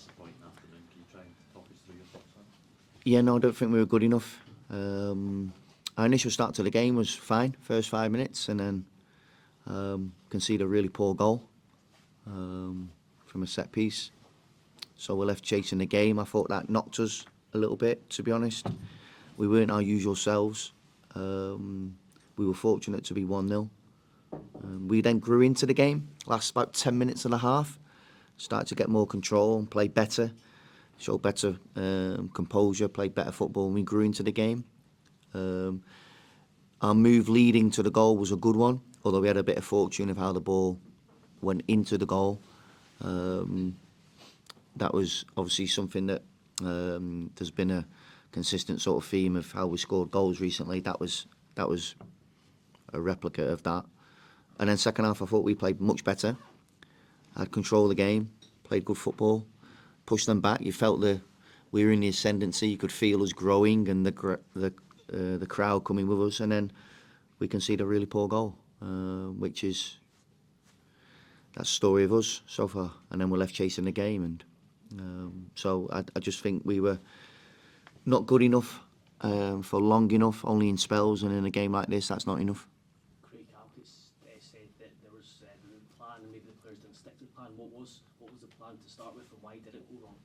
disappointing afternoon. Can you try and talk us through your thoughts on it? Yeah, no, I don't think we were good enough. Our initial start to the game was fine, first 5 minutes, and then conceded a really poor goal from a set piece. So we're left chasing the game. I thought that knocked us a little bit, to be honest. We weren't our usual selves. We were fortunate to be 1-0. We then grew into the game, last about 10 minutes and a half, started to get more control and play better, show better composure, played better football, and we grew into the game. Our move leading to the goal was a good one, although we had a bit of fortune of how the ball went into the goal. That was obviously something that there's been a consistent sort of theme of how we scored goals recently. That was a replica of that. And then second half, I thought we played much better, had control of the game, played good football, pushed them back. You felt we were in the ascendancy. You could feel us growing and the crowd coming with us. And then we conceded a really poor goal, which is that's the story of us so far. And then we're left chasing the game. And so I just think we were not good enough for long enough, only in spells. And in a game like this, that's not enough. Craig Halkett's said that there was a plan and maybe the players didn't stick to the plan. What was the plan to start with, and why did it go wrong?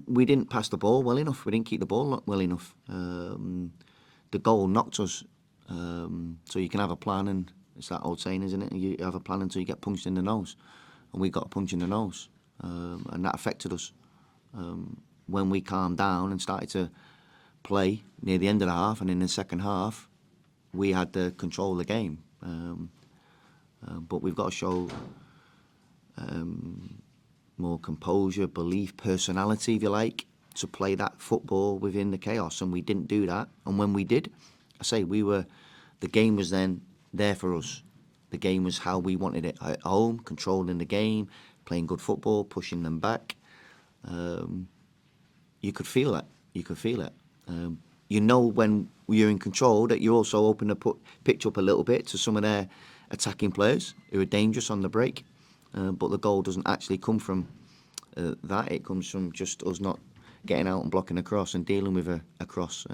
We didn't pass the ball well enough. We didn't keep the ball well enough. The goal knocked us. So you can have a plan, and it's that old saying, isn't it? You have a plan until you get punched in the nose. And we got a punch in the nose. And that affected us. When we calmed down and started to play near the end of the half, and in the second half, we had the control of the game. But we've got to show more composure, belief, personality, if you like, to play that football within the chaos. And we didn't do that. And when we did, I say the game was then there for us. The game was how we wanted it at home, controlling the game, playing good football, pushing them back. You could feel it. You could feel it. You know when you're in control that you also open the pitch up a little bit to some of their attacking players who are dangerous on the break. But the goal doesn't actually come from that. It comes from just us not getting out and blocking a cross and dealing with a cross.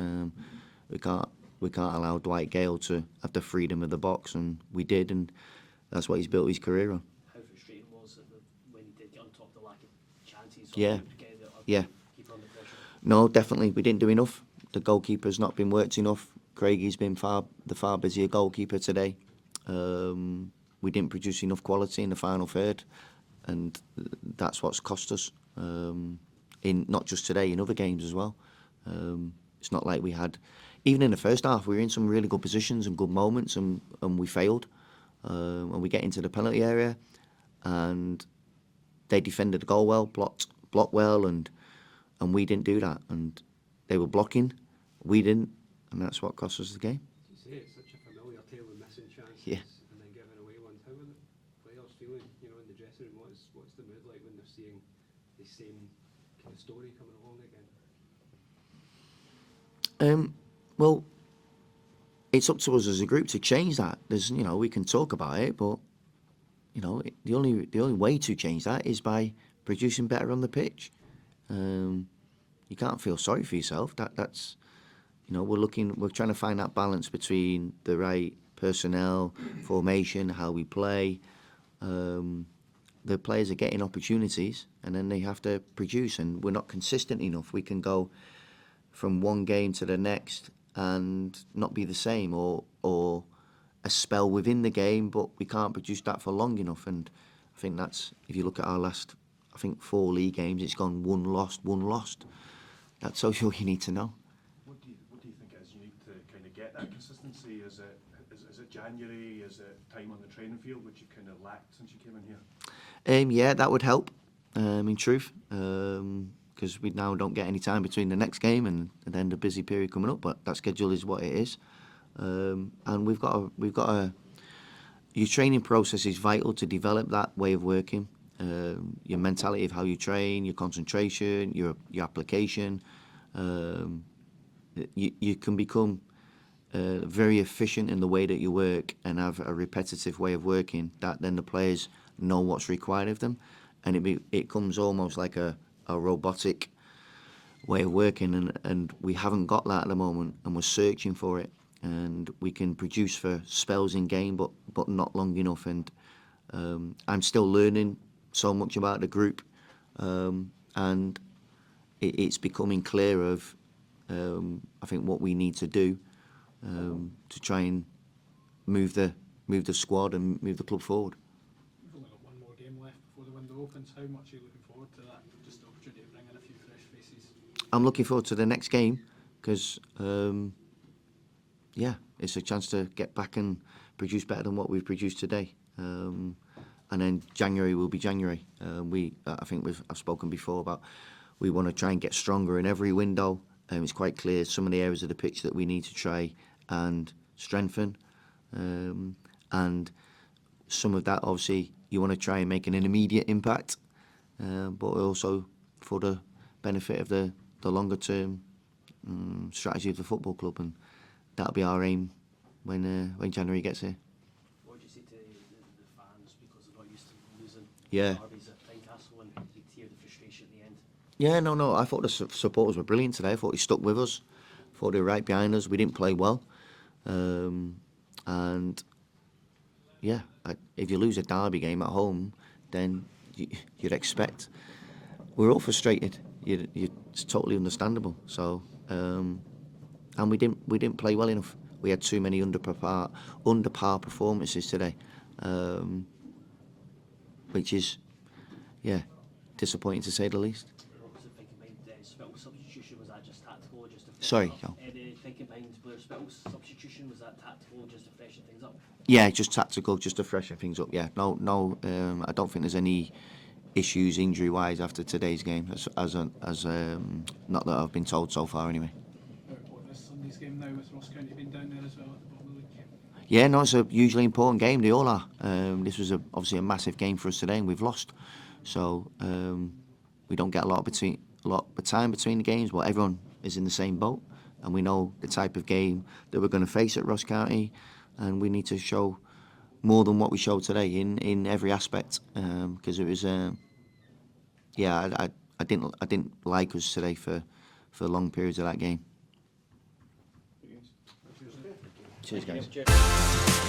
We can't allow Dwight Gale to have the freedom of the box, and we did, and that's what he's built his career on. How frustrating was it when he did get on top of the lack of chances? Yeah. Yeah. Keeper under pressure? No, definitely we didn't do enough. The goalkeeper's not been worked enough. Craigie's been the far busier goalkeeper today. We didn't produce enough quality in the final third, and that's what's cost us. In not just today, in other games as well. It's not like we had, even in the first half, we were in some really good positions and good moments, and we failed. And we get into the penalty area, and they defended the goal well, blocked well, and we didn't do that. And they were blocking, we didn't, and that's what cost us the game. You say it's such a familiar tale of missing chances, Yeah. and then giving away ones. How are the players feeling, in the dressing room? What's the mood like when they're seeing the same kind of story coming along again? Well, it's up to us as a group to change that. There's, we can talk about it, but the only way to change that is by producing better on the pitch. You can't feel sorry for yourself. That's we're trying to find that balance between the right personnel, formation, how we play. The players are getting opportunities, and then they have to produce, and we're not consistent enough. We can go from one game to the next and not be the same, or a spell within the game, but we can't produce that for long enough. And I think that's, if you look at our last, 4 league games, it's gone one lost. That's all you need to know. What do you think it is you need to kind of get that consistency? Is it January? Is it time on the training field, which you kind of lacked since you came in here? Yeah, that would help, in truth, because we now don't get any time between the next game and then the busy period coming up. But that schedule is what it is, and we've got your training process is vital to develop that way of working. Your mentality of how you train, your concentration, your application. You can become very efficient in the way that you work and have a repetitive way of working that then the players know what's required of them. and it comes almost like a robotic way of working, and we haven't got that at the moment, and we're searching for it, and we can produce for spells in game, but not long enough, and I'm still learning so much about the group, and it's becoming clear of I think what we need to do to try and move the squad and move the club forward. We've only got one more game left before the window opens. How much are you looking forward to that? Just the opportunity to bring in a few fresh faces. I'm looking forward to the next game because, it's a chance to get back and produce better than what we've produced today. And then January will be January. I think I've spoken before about we want to try and get stronger in every window. It's quite clear some of the areas of the pitch that we need to try and strengthen. And some of that, obviously, you want to try and make an immediate impact, but also for the benefit of the longer term strategy of the football club, and that'll be our aim when January gets here. What do you say to the fans, because they're not used to losing Yeah. derbies at Tynecatle, and you hear the frustration at the end? Yeah, no. I thought the supporters were brilliant today. I thought they stuck with us. I thought they were right behind us. We didn't play well, and yeah, if you lose a derby game at home, then you'd expect. We're all frustrated. It's totally understandable. So, and we didn't play well enough. We had too many under par performances today, which is, disappointing to say the least. What was the thinking behind Spittle's substitution? Was that just tactical or just to freshen Sorry, things up? Cal. The thinking behind Blair Spittle's substitution, was that tactical or just to freshen things up? Yeah, just tactical, just to freshen things up. Yeah, no. I don't think there's any issues injury-wise after today's game, as not that I've been told so far, anyway. What, this Sunday's game now with Ross County being down there as well at the bottom of the league? Yeah, no, it's a hugely important game. They all are. This was obviously a massive game for us today, and we've lost. So we don't get a lot of time between the games. Well, everyone is in the same boat, and we know the type of game that we're going to face at Ross County, and we need to show more than what we showed today in every aspect. Because it was, I didn't like us today for long periods of that game. Cheers, guys. Cheers.